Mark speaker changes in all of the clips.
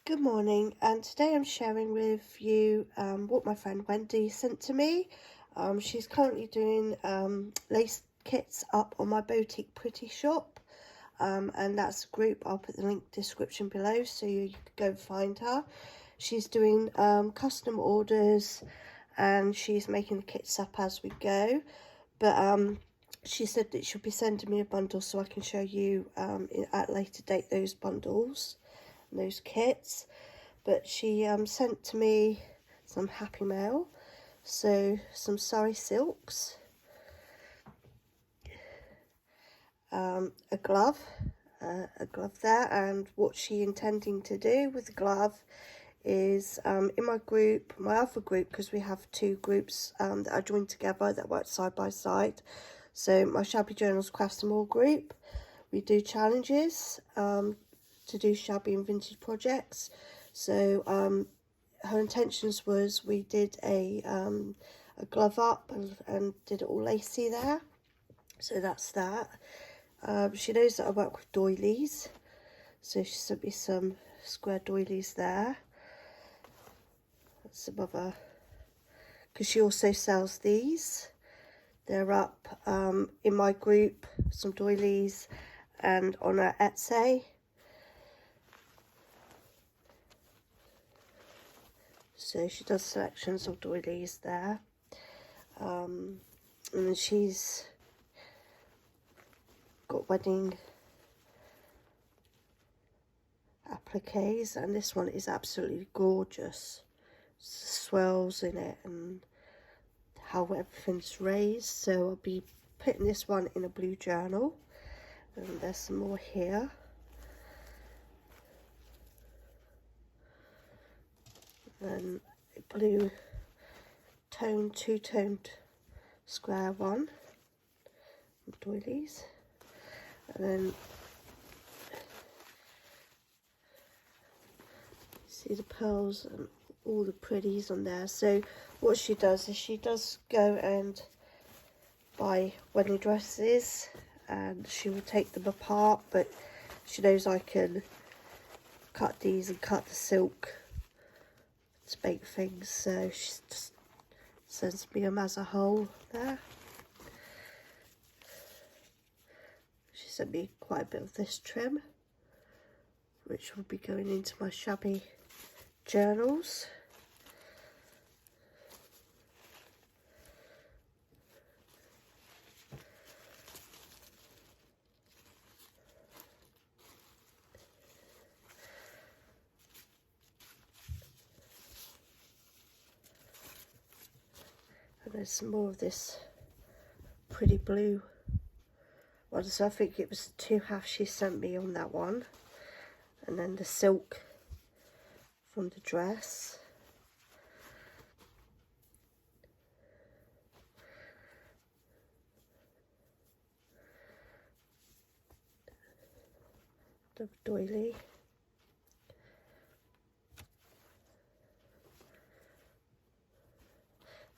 Speaker 1: Good morning, and today I'm sharing with you what my friend Wendy sent to me. She's currently doing lace kits up on my boutique pretty shop, and that's a group. I'll put the link description below so you can go and find her. She's doing custom orders and she's making the kits up as we go, but she said that she'll be sending me a bundle so I can show you at a later date those bundles, those kits. But she sent to me some Happy Mail, so some Surrey silks, a glove there, and what she intending to do with the glove is in my group, my other group, because we have two groups that are joined together that work side by side. So my Shabby Journals Crafts and More group, we do challenges to do shabby and vintage projects. So her intentions was we did a glove up and did it all lacy there. So that's that. She knows that I work with doilies, so she sent me some square doilies there. Some other, because she also sells these. They're up in my group, some doilies, and on her Etsy. So she does selections of doilies there, and she's got wedding appliques, and this one is absolutely gorgeous. Swirls in it and how everything's raised. So I'll be putting this one in a blue journal, and there's some more here. Then a blue tone, two-toned square one, doilies, and then see the pearls and all the pretties on there. So what she does is she does go and buy wedding dresses and she will take them apart, but she knows I can cut these and cut the silk to make things, so she just sends me them as a whole there. She sent me quite a bit of this trim, which will be going into my shabby journals. And there's some more of this pretty blue one, so I think it was 2.5 she sent me on that one, and then the silk from the dress. The doily.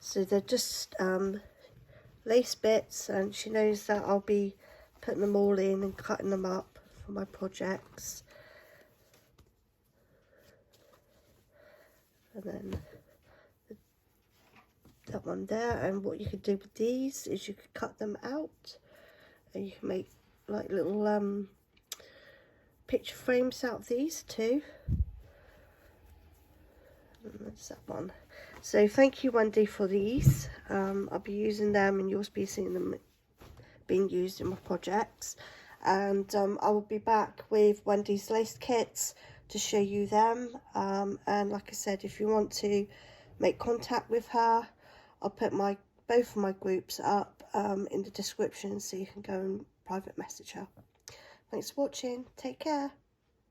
Speaker 1: So they're just lace bits, and she knows that I'll be putting them all in and cutting them up for my projects. And then that one there, and what you could do with these is you could cut them out and you can make like little picture frames out of these too. And that's that one. So thank you, Wendy, for these. I'll be using them and you'll be seeing them being used in my projects, and I will be back with Wendy's lace kits to show you them, and like I said, if you want to make contact with her, I'll put both of my groups up in the description so you can go and private message her. Thanks for watching. Take care.